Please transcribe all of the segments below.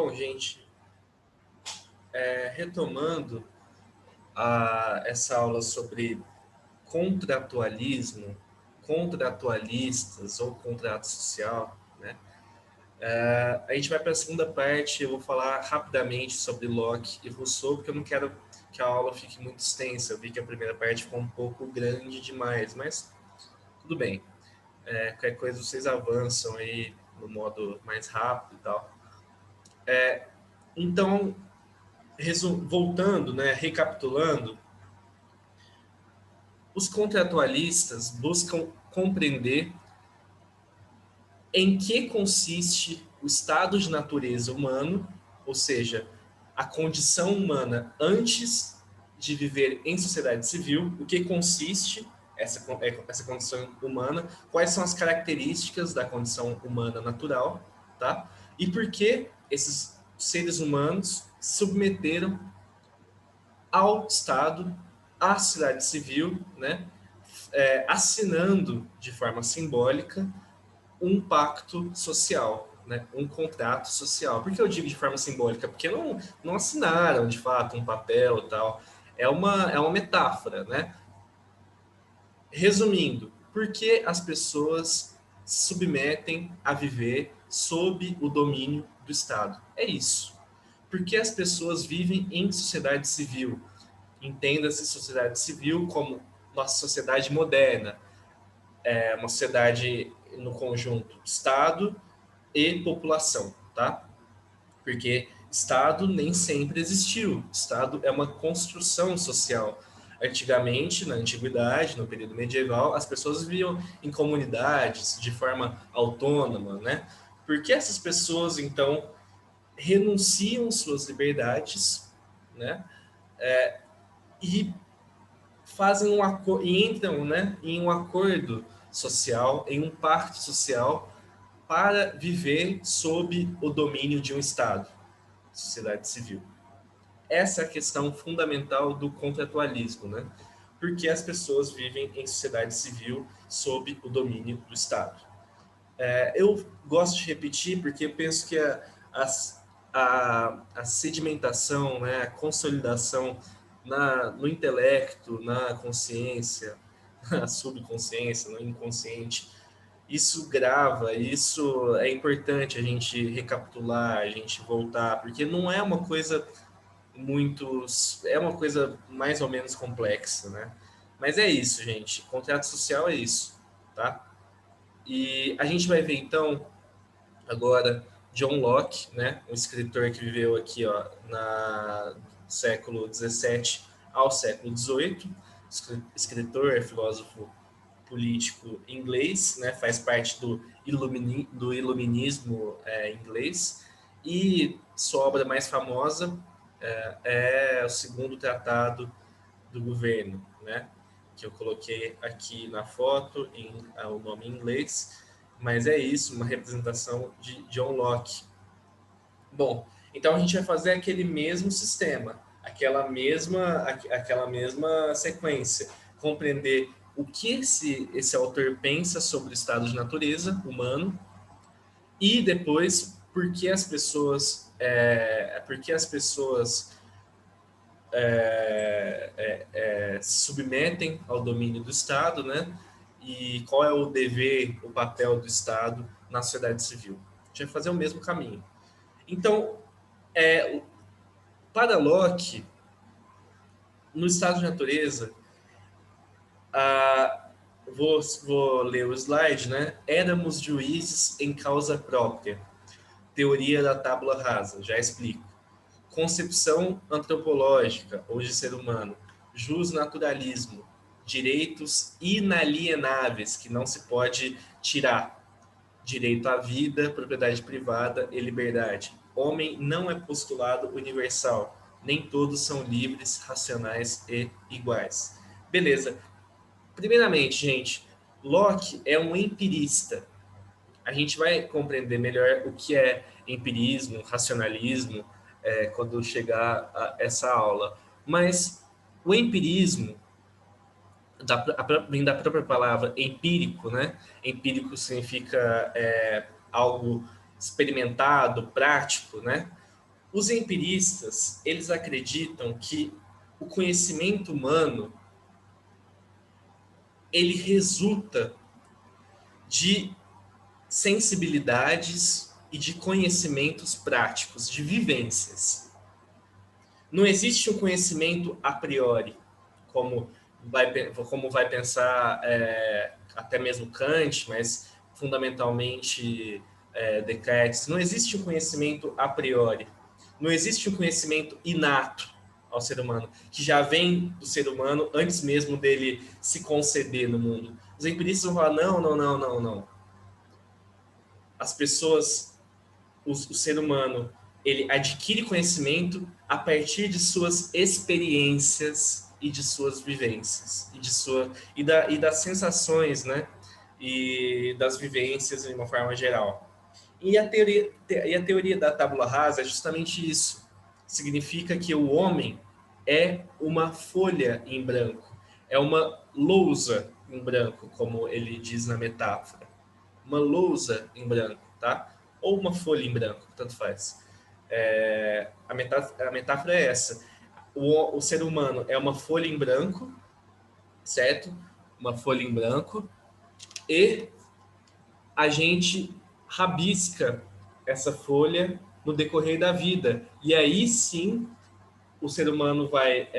Bom, gente, retomando essa aula sobre contratualismo, contratualistas ou contrato social, né? A gente vai para a segunda parte. Eu vou falar rapidamente sobre Locke e Rousseau, porque eu não quero que a aula fique muito extensa. Eu vi que a primeira parte ficou um pouco grande demais, mas tudo bem. Qualquer coisa vocês avançam aí no modo mais rápido e tal. Então, voltando, né, recapitulando, os contratualistas buscam compreender em que consiste o estado de natureza humano, ou seja, a condição humana antes de viver em sociedade civil, o que consiste essa condição humana, quais são as características da condição humana natural, tá? E por que esses seres humanos se submeteram ao Estado, à sociedade civil, né? Assinando de forma simbólica um pacto social, né? Um contrato social. Por que eu digo de forma simbólica? Porque não assinaram, de fato, um papel e tal. É uma metáfora, né? Resumindo, por que as pessoas se submetem a viver sob o domínio do Estado? É isso. Porque as pessoas vivem em sociedade civil. Entenda-se sociedade civil como nossa sociedade moderna, uma sociedade no conjunto Estado e população, tá? Porque Estado nem sempre existiu. Estado é uma construção social. Antigamente, na antiguidade, no período medieval, as pessoas viviam em comunidades de forma autônoma, né? Por que essas pessoas, então, renunciam suas liberdades, né? E fazem e entram, né, em um acordo social, em um pacto social para viver sob o domínio de um Estado, sociedade civil. Essa é a questão fundamental do contratualismo, né? Porque as pessoas vivem em sociedade civil sob o domínio do Estado. Eu gosto de repetir porque eu penso que a sedimentação, né, a consolidação no intelecto, na consciência, na subconsciência, no inconsciente, isso grava, isso é importante a gente recapitular, a gente voltar, porque não é uma coisa muito... É uma coisa mais ou menos complexa, né? Mas é isso, gente. Contrato social é isso, tá? E a gente vai ver, então, agora John Locke, né, um escritor que viveu aqui, ó, na século XVII ao século XVIII, escritor, filósofo político inglês, né, faz parte do iluminismo inglês, e sua obra mais famosa é o segundo tratado do governo, né, que eu coloquei aqui na foto, o nome em inglês, mas é isso, uma representação de John Locke. Bom, então a gente vai fazer aquele mesmo sistema, aquela mesma sequência, compreender o que esse autor pensa sobre o estado de natureza humano e depois por que as pessoas se submetem ao domínio do Estado, né? E qual é o dever, o papel do Estado na sociedade civil. A gente vai fazer o mesmo caminho. Então, para Locke, no estado de natureza, vou ler o slide, né? Éramos juízes em causa própria. Teoria da tábula rasa, já explico. Concepção antropológica ou de ser humano, justnaturalismo, direitos inalienáveis que não se pode tirar, direito à vida, propriedade privada e liberdade. Homem não é postulado universal, nem todos são livres, racionais e iguais. Beleza. Primeiramente, gente, Locke é um empirista. A gente vai compreender melhor o que é empirismo, racionalismo, quando chegar a essa aula. Mas o empirismo vem da própria palavra empírico, né? Empírico significa algo experimentado, prático, né? Os empiristas, eles acreditam que o conhecimento humano, ele resulta de sensibilidades e de conhecimentos práticos, de vivências. Não existe um conhecimento a priori, como vai pensar até mesmo Kant, mas fundamentalmente Descartes. Não existe um conhecimento a priori. Não existe um conhecimento inato ao ser humano, que já vem do ser humano antes mesmo dele se conceber no mundo. Os empiristas vão falar, não, não, não, não, não. As pessoas, o ser humano, ele adquire conhecimento a partir de suas experiências e de suas vivências e das sensações, né? E das vivências de uma forma geral. E a teoria da tábula rasa é justamente isso. Significa que o homem é uma folha em branco, é uma lousa em branco, como ele diz na metáfora. Uma lousa em branco, tá? Ou uma folha em branco, tanto faz. A metáfora é essa. O ser humano é uma folha em branco, certo? Uma folha em branco, e a gente rabisca essa folha no decorrer da vida. E aí sim o ser humano vai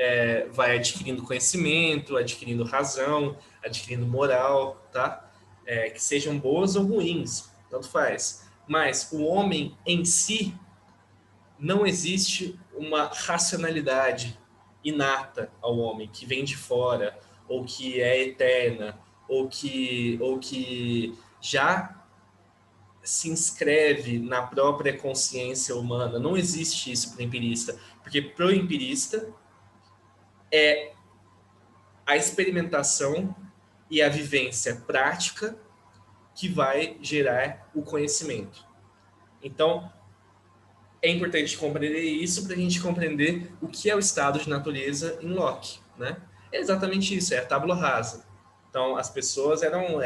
adquirindo conhecimento, adquirindo razão, adquirindo moral, tá? Que sejam boas ou ruins, tanto faz. Mas o homem em si, não existe uma racionalidade inata ao homem, que vem de fora, ou que é eterna, ou que já se inscreve na própria consciência humana. Não existe isso para o empirista, porque para o empirista é a experimentação e a vivência prática que vai gerar o conhecimento. Então, é importante compreender isso para a gente compreender o que é o estado de natureza em Locke, né? É exatamente isso, é a tábula rasa. Então, as pessoas eram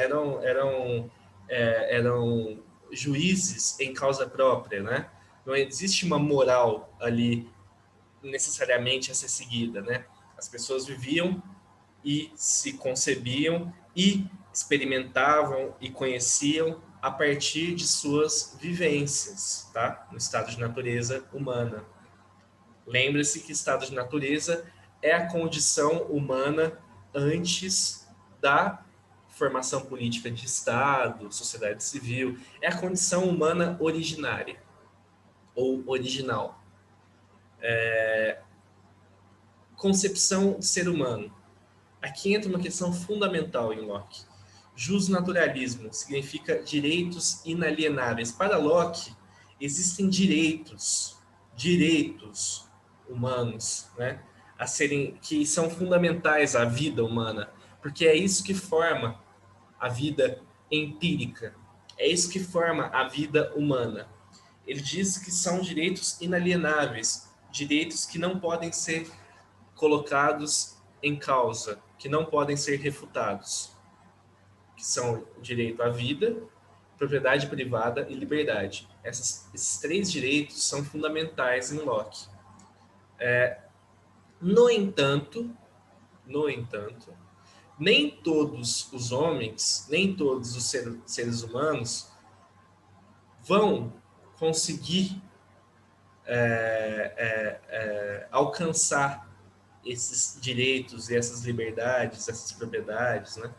juízes em causa própria, né? Não existe uma moral ali necessariamente a ser seguida, né? As pessoas viviam e se concebiam e experimentavam e conheciam a partir de suas vivências, tá? No estado de natureza humana. Lembre-se que estado de natureza é a condição humana antes da formação política de Estado, sociedade civil, é a condição humana originária ou original. Concepção de ser humano. Aqui entra uma questão fundamental em Locke. Justnaturalismo significa direitos inalienáveis. Para Locke, existem direitos humanos, né, a serem, que são fundamentais à vida humana, porque é isso que forma a vida empírica, é isso que forma a vida humana. Ele diz que são direitos inalienáveis, direitos que não podem ser colocados em causa, que não podem ser refutados, que são o direito à vida, propriedade privada e liberdade. Esses três direitos são fundamentais em Locke. No entanto, no entanto, nem todos os homens, nem todos os seres humanos vão conseguir alcançar esses direitos e essas liberdades, essas propriedades, né?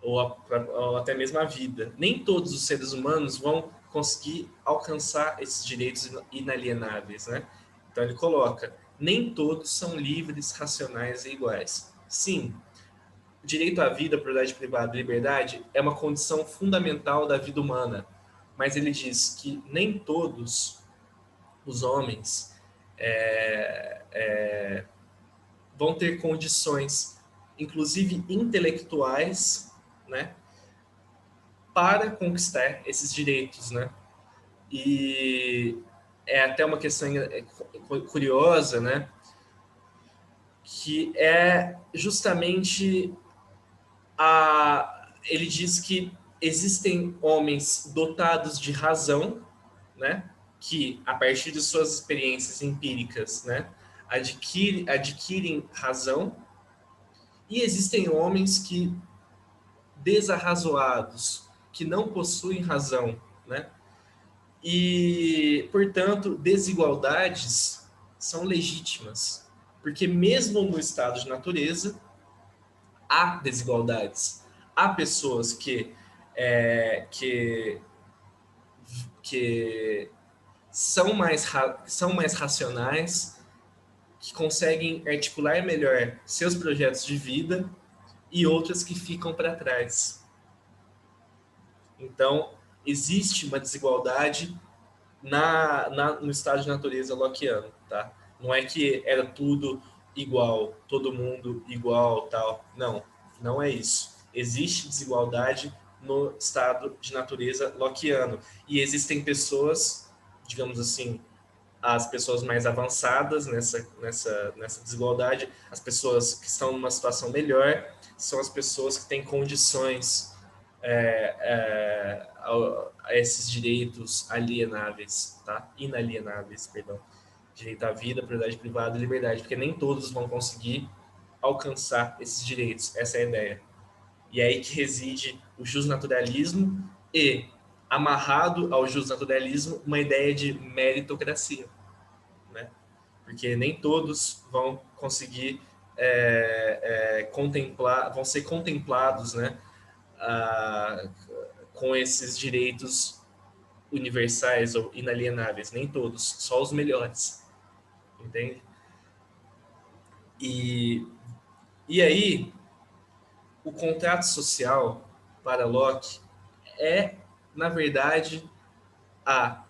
Ou até mesmo a vida. Nem todos os seres humanos vão conseguir alcançar esses direitos inalienáveis, né? Então ele coloca, nem todos são livres, racionais e iguais. Sim, o direito à vida, propriedade privada e liberdade é uma condição fundamental da vida humana, mas ele diz que nem todos os homens vão ter condições, inclusive intelectuais, né, para conquistar esses direitos, né? E é até uma questão curiosa, né, que é justamente ele diz que existem homens dotados de razão, né, que, a partir de suas experiências empíricas, né, adquirem razão, e existem homens que, desarrazoados, que não possuem razão, né, e, portanto, desigualdades são legítimas, porque mesmo no estado de natureza, há desigualdades. Há pessoas é, que, que são mais racionais, que conseguem articular melhor seus projetos de vida, e outras que ficam para trás. Então, existe uma desigualdade no estado de natureza lockeano, tá? Não é que era tudo igual, todo mundo igual, tal. Não, não é isso. Existe desigualdade no estado de natureza lockeano. E existem pessoas, digamos assim, as pessoas mais avançadas nessa desigualdade, as pessoas que estão numa situação melhor, são as pessoas que têm condições a esses direitos alienáveis, tá? Inalienáveis, perdão. Direito à vida, propriedade privada e liberdade, porque nem todos vão conseguir alcançar esses direitos, essa é a ideia. E é aí que reside o justnaturalismo e, amarrado ao justnaturalismo, uma ideia de meritocracia, né? Porque nem todos vão conseguir contemplar, vão ser contemplados, né, com esses direitos universais ou inalienáveis, nem todos, só os melhores, entende? E aí, o contrato social para Locke é, na verdade, a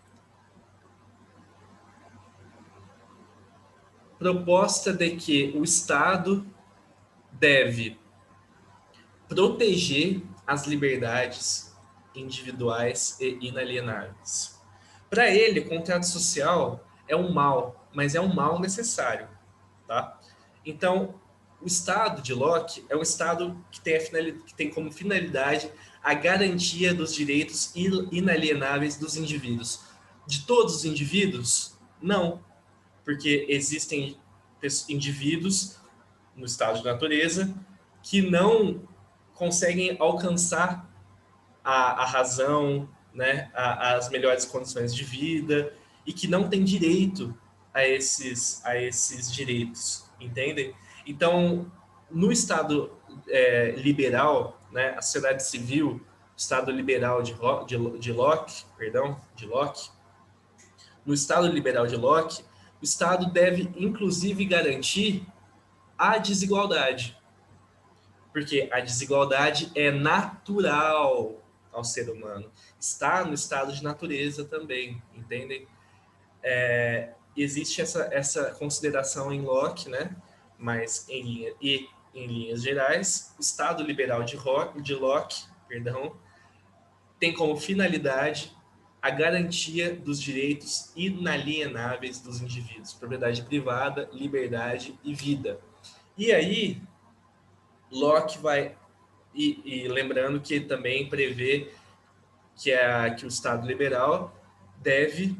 proposta de que o Estado deve proteger as liberdades individuais e inalienáveis. Para ele, o contrato social é um mal, mas é um mal necessário, tá? Então, o Estado de Locke é um Estado que tem como finalidade a garantia dos direitos inalienáveis dos indivíduos. De todos os indivíduos? Não, porque existem indivíduos no estado de natureza que não conseguem alcançar a razão, né, as melhores condições de vida, e que não têm direito a esses direitos, entendem? Então, no estado liberal, né, a sociedade civil, o estado liberal de Locke, no estado liberal de Locke, o Estado deve, inclusive, garantir a desigualdade, porque a desigualdade é natural ao ser humano, está no estado de natureza também, entendem? Existe essa consideração em Locke, né? Mas em linhas gerais, o Estado liberal de Locke, perdão, tem como finalidade a garantia dos direitos inalienáveis dos indivíduos, propriedade privada, liberdade e vida. E aí, Locke vai e lembrando que também prevê que o Estado liberal deve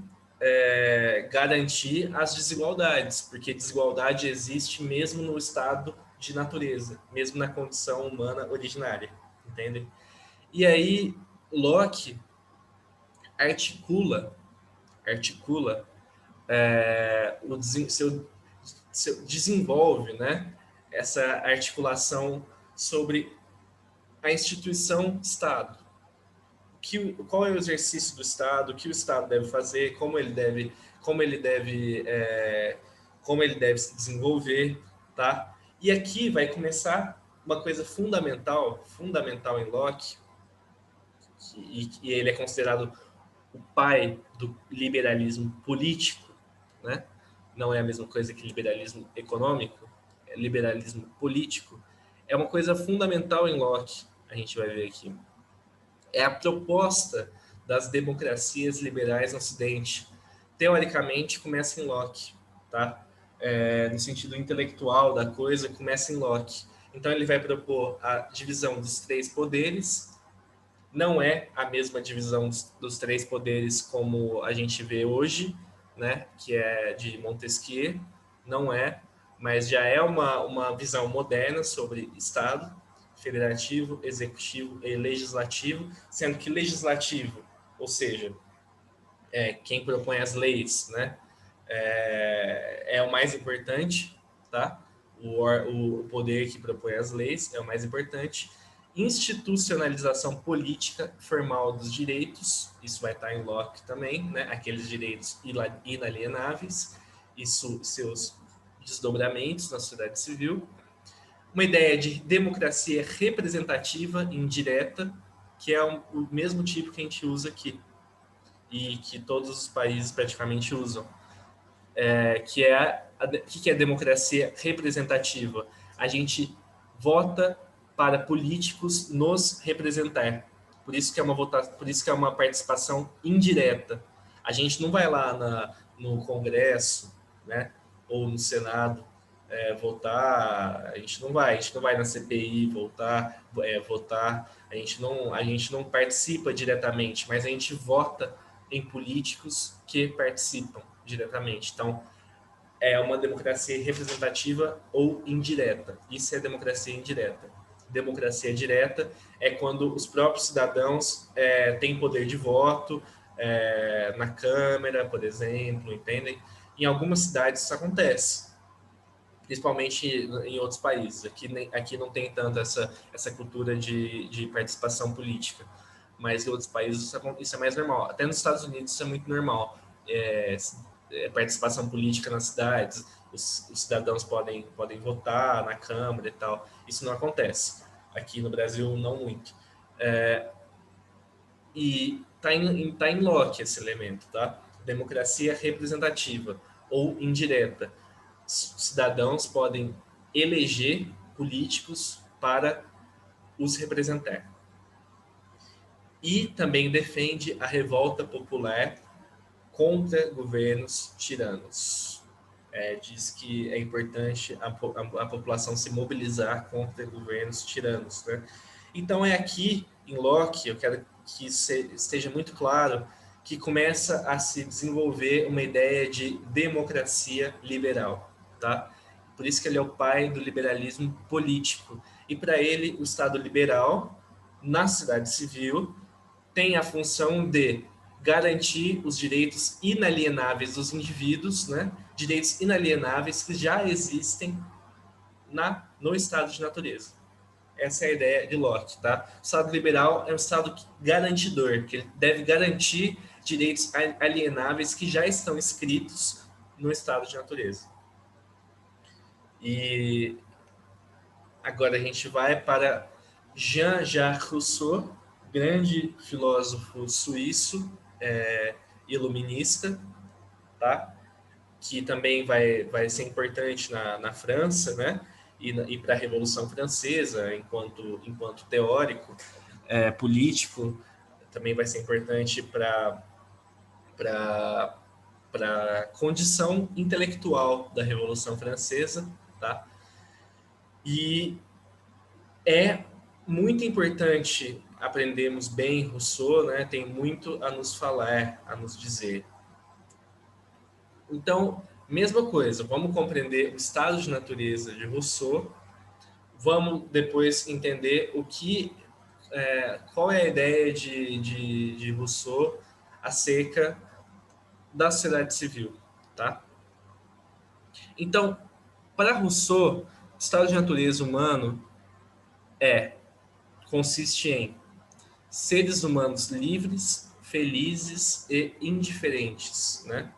garantir as desigualdades, porque desigualdade existe mesmo no estado de natureza, mesmo na condição humana originária, entende? E aí Locke articula desenvolve, né, essa articulação sobre a instituição Estado. Qual é o exercício do Estado, o que o Estado deve fazer, como ele deve se desenvolver, tá? E aqui vai começar uma coisa fundamental em Locke, e ele é considerado o pai do liberalismo político, né? Não é a mesma coisa que liberalismo econômico, é liberalismo político. É uma coisa fundamental em Locke, a gente vai ver aqui. É a proposta das democracias liberais no Ocidente. Teoricamente, começa em Locke, tá? No sentido intelectual da coisa, começa em Locke. Então, ele vai propor a divisão dos três poderes, Não é a mesma divisão dos três poderes como a gente vê hoje, né, que é de Montesquieu, não é, mas já é uma visão moderna sobre Estado, federativo, executivo e legislativo, sendo que legislativo, ou seja, quem propõe as leis, né, é o mais importante, tá? O poder que propõe as leis é o mais importante. Institucionalização política formal dos direitos, isso vai estar em Locke também, né? Aqueles direitos inalienáveis, isso seus desdobramentos na sociedade civil. Uma ideia de democracia representativa indireta, que é o mesmo tipo que a gente usa aqui e que todos os países praticamente usam, que é a democracia representativa. A gente vota para políticos nos representar. Por isso que é uma participação indireta. A gente não vai lá no Congresso, né, ou no Senado votar. A gente não vai na CPI votar. A gente não participa diretamente, mas a gente vota em políticos que participam diretamente. Então, é uma democracia representativa ou indireta. Isso é democracia indireta. Democracia direta é quando os próprios cidadãos têm poder de voto na Câmara, por exemplo, entendem? Em algumas cidades isso acontece, principalmente em outros países. Aqui não tem tanto essa cultura de participação política, mas em outros países isso é mais normal. Até nos Estados Unidos isso é muito normal. É, participação política nas cidades, os cidadãos podem votar na Câmara e tal. Isso não acontece. Aqui no Brasil, não muito. E tá em Locke esse elemento, tá? Democracia representativa ou indireta. Cidadãos podem eleger políticos para os representar. E também defende a revolta popular contra governos tiranos. Diz que é importante a população se mobilizar contra governos tiranos. Né? Então é aqui, em Locke, eu quero que esteja muito claro que começa a se desenvolver uma ideia de democracia liberal. Tá? Por isso que ele é o pai do liberalismo político. E para ele, o Estado liberal, na sociedade civil, tem a função de garantir os direitos inalienáveis dos indivíduos, né? Direitos inalienáveis que já existem no estado de natureza. Essa é a ideia de Locke, tá? O Estado liberal é um Estado garantidor, que ele deve garantir direitos alienáveis que já estão escritos no estado de natureza. E agora a gente vai para Jean-Jacques Rousseau, grande filósofo suíço, iluminista, tá? Que também vai ser importante na França, né? E para a Revolução Francesa, enquanto teórico, político, também vai ser importante para a condição intelectual da Revolução Francesa, tá? E é muito importante aprendermos bem Rousseau, né? Tem muito a nos falar, a nos dizer. Então, mesma coisa, vamos compreender o estado de natureza de Rousseau, vamos depois entender qual é a ideia de Rousseau acerca da sociedade civil, tá? Então, para Rousseau, o estado de natureza humano consiste em seres humanos livres, felizes e indiferentes, né?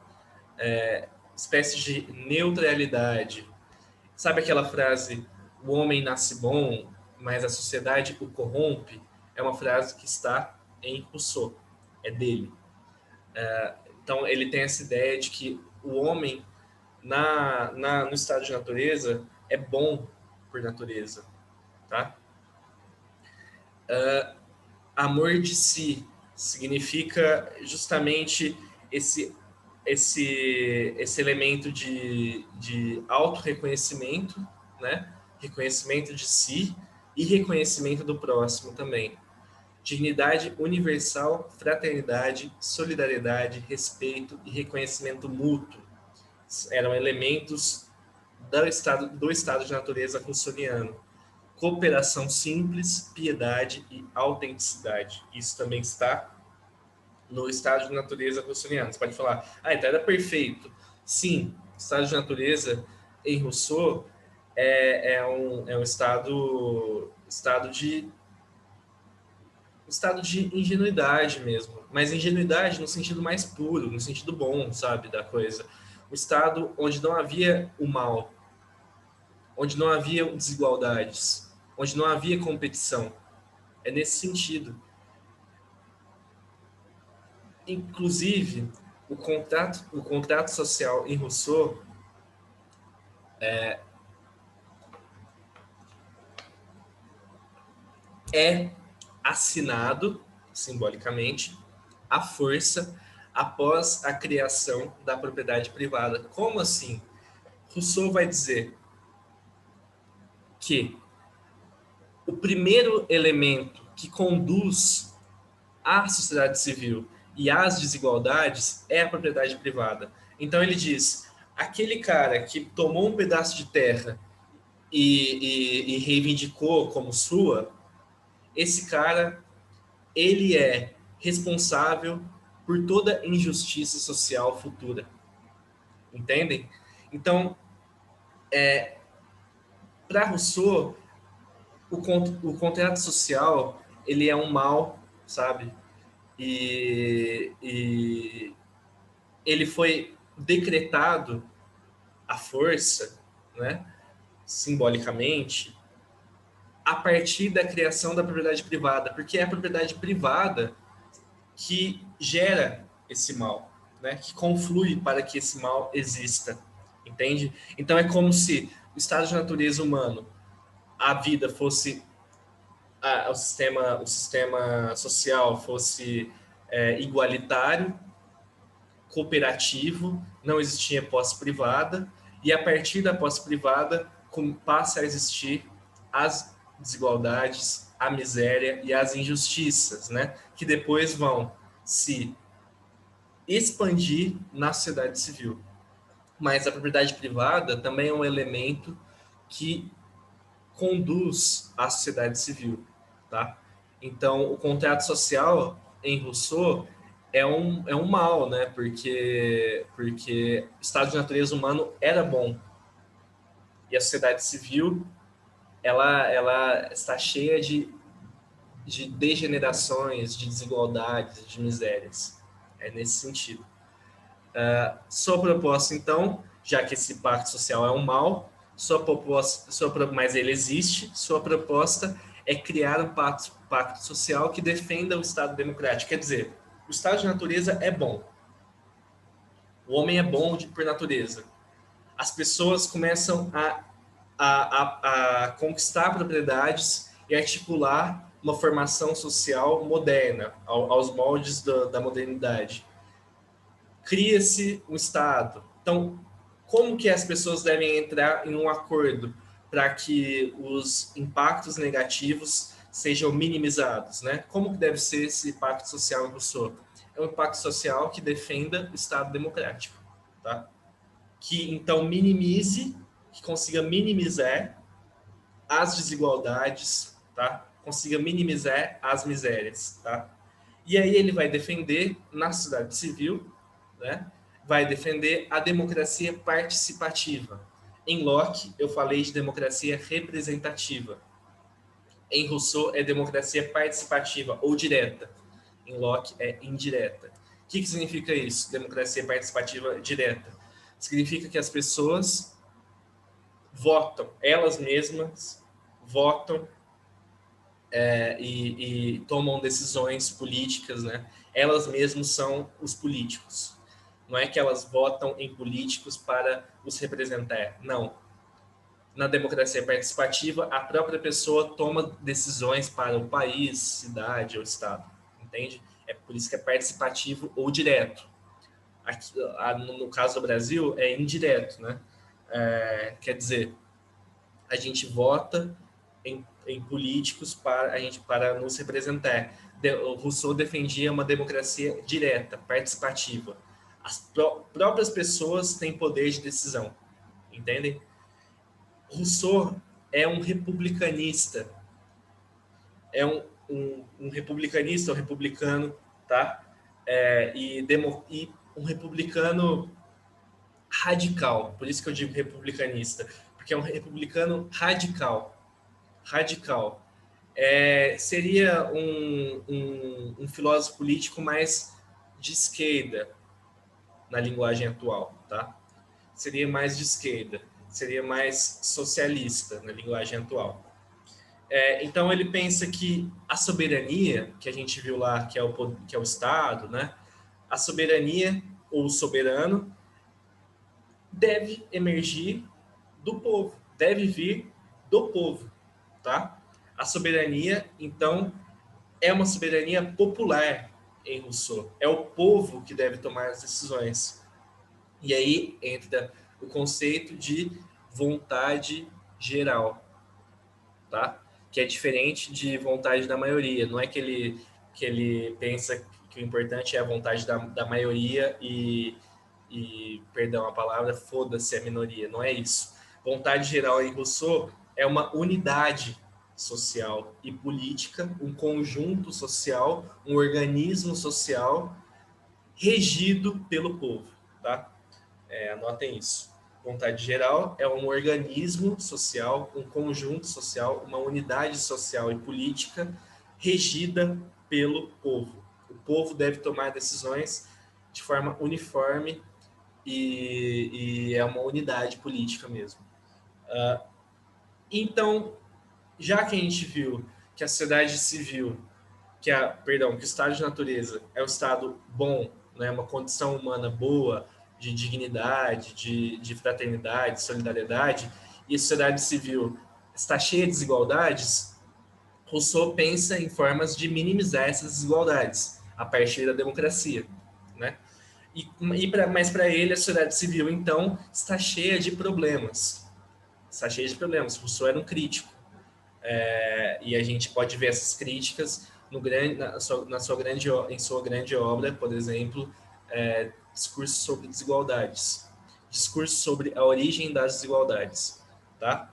Espécie de neutralidade. Sabe aquela frase, o homem nasce bom, mas a sociedade o corrompe? É uma frase que está em Rousseau, é dele. Então, ele tem essa ideia de que o homem, no estado de natureza, é bom por natureza, tá? Amor de si significa justamente esse elemento de auto-reconhecimento, né? Reconhecimento de si e reconhecimento do próximo também. dignidade universal, fraternidade, solidariedade, respeito e reconhecimento mútuo. Eram elementos do estado de natureza russoniano. Cooperação simples, piedade e autenticidade. Isso também está no estado de natureza russoniano. Você pode falar, então era perfeito. Sim, o estado de natureza em Rousseau é um estado de ingenuidade mesmo, mas ingenuidade no sentido mais puro, no sentido bom, sabe, da coisa. Um estado onde não havia o mal, onde não havia desigualdades, onde não havia competição. É nesse sentido. Inclusive, o contrato social em Rousseau é assinado, simbolicamente, à força após a criação da propriedade privada. Como assim? Rousseau vai dizer que o primeiro elemento que conduz à sociedade civil e às desigualdades é a propriedade privada. Então ele diz, aquele cara que tomou um pedaço de terra e reivindicou como sua, esse cara, ele é responsável por toda injustiça social futura. Entendem? Então, para Rousseau, o contrato social, ele é um mal, sabe? E ele foi decretado à força, né, simbolicamente, a partir da criação da propriedade privada, porque é a propriedade privada que gera esse mal, né, que conflui para que esse mal exista, entende? Então é como se o estado de natureza humano, a vida fosse o sistema social fosse igualitário, cooperativo, não existia posse privada, e a partir da posse privada passa a existir as desigualdades, a miséria e as injustiças, né? Que depois vão se expandir na sociedade civil. Mas a propriedade privada também é um elemento que conduz à sociedade civil, tá? Então, o contrato social em Rousseau é um mal, né? Porque o estado de natureza humano era bom e a sociedade civil ela está cheia de degenerações, de desigualdades, de misérias. É nesse sentido. Sua proposta, então, já que esse pacto social é um mal, mas ele existe, sua proposta é criar um pacto social que defenda o Estado democrático. Quer dizer, o Estado de natureza é bom. O homem é bom por natureza. As pessoas começam a conquistar propriedades e articular uma formação social moderna, aos moldes da modernidade. Cria-se um Estado. Então, como que as pessoas devem entrar em um acordo para que os impactos negativos sejam minimizados, né? Como que deve ser esse pacto social em Rousseau? É um pacto social que defenda o Estado democrático, tá? Que então que consiga minimizar as desigualdades, tá? Consiga minimizar as misérias, tá? E aí ele vai defender na sociedade civil, né? Vai defender a democracia participativa. Em Locke, eu falei de democracia representativa. Em Rousseau, é democracia participativa ou direta. Em Locke, é indireta. O que significa isso? Democracia participativa direta. Significa que as pessoas votam, elas mesmas votam e tomam decisões políticas, né? Elas mesmas são os políticos. Não é que elas votam em políticos para os representar, não. Na democracia participativa, a própria pessoa toma decisões para o país, cidade ou estado, entende? É por isso que é participativo ou direto. Aqui, no caso do Brasil, é indireto, né? Quer dizer, a gente vota em políticos para nos representar. O Rousseau defendia uma democracia direta, participativa. As próprias pessoas têm poder de decisão, entendem? Rousseau é um republicanista, é um republicanista, um republicano, tá? E um republicano radical, por isso que eu digo republicanista, porque é um republicano radical, radical. Seria um filósofo político mais de esquerda na linguagem atual, tá? Seria mais de esquerda, seria mais socialista na linguagem atual. Então ele pensa que a soberania, que a gente viu lá, que é o Estado, né? A soberania, ou soberano, deve emergir do povo, deve vir do povo, tá? A soberania, então, é uma soberania popular em Rousseau. É o povo que deve tomar as decisões. E aí entra o conceito de vontade geral, tá? Que é diferente de vontade da maioria. Não é que ele pensa que o importante é a vontade da maioria perdão a palavra, foda-se a minoria. Não é isso. Vontade geral em Rousseau é uma unidade social e política, um conjunto social, um organismo social regido pelo povo, tá? Anotem isso. Vontade geral é um organismo social, um conjunto social, uma unidade social e política regida pelo povo. O povo deve tomar decisões de forma uniforme e é uma unidade política mesmo. Então, já que a gente viu que a sociedade civil, que o estado de natureza é um estado bom, né, uma condição humana boa, de dignidade, de fraternidade, solidariedade, e a sociedade civil está cheia de desigualdades, Rousseau pensa em formas de minimizar essas desigualdades a partir da democracia, né? Mas para ele a sociedade civil então está cheia de problemas, está cheia de problemas. Rousseau era um crítico, e a gente pode ver essas críticas em sua grande obra, por exemplo, Discurso sobre Desigualdades, Discurso sobre a Origem das Desigualdades, tá?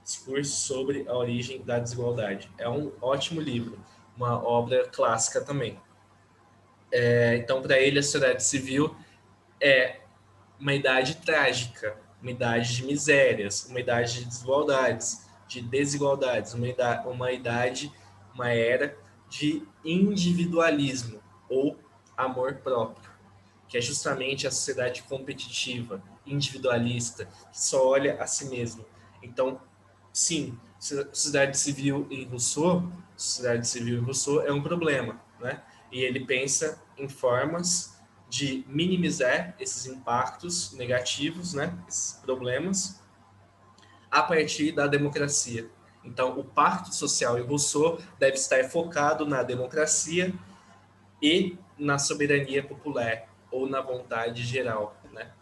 Discurso sobre a Origem da Desigualdade. É um ótimo livro, uma obra clássica também. Então, para ele, a sociedade civil é uma idade trágica, uma idade de misérias, uma idade de desigualdades, uma era de individualismo ou amor próprio, que é justamente a sociedade competitiva, individualista, que só olha a si mesmo. Então, sim, sociedade civil em Rousseau é um problema, né? E ele pensa em formas de minimizar esses impactos negativos, né? Esses problemas, a partir da democracia. Então, o Pacto Social em Rousseau deve estar focado na democracia e na soberania popular, ou na vontade geral, né?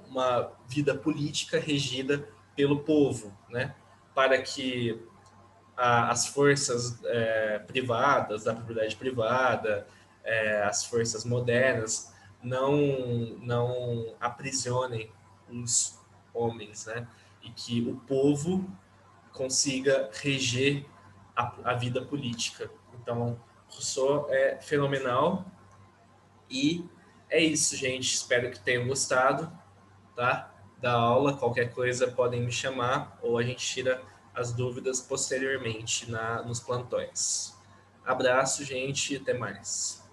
Uma vida política regida pelo povo, né? Para que as forças privadas, da propriedade privada, as forças modernas, não aprisionem os homens, né? E que o povo consiga reger a vida política. Então, Rousseau é fenomenal e é isso, gente. Espero que tenham gostado, tá? Da aula. Qualquer coisa podem me chamar ou a gente tira as dúvidas posteriormente nos plantões. Abraço, gente, e até mais.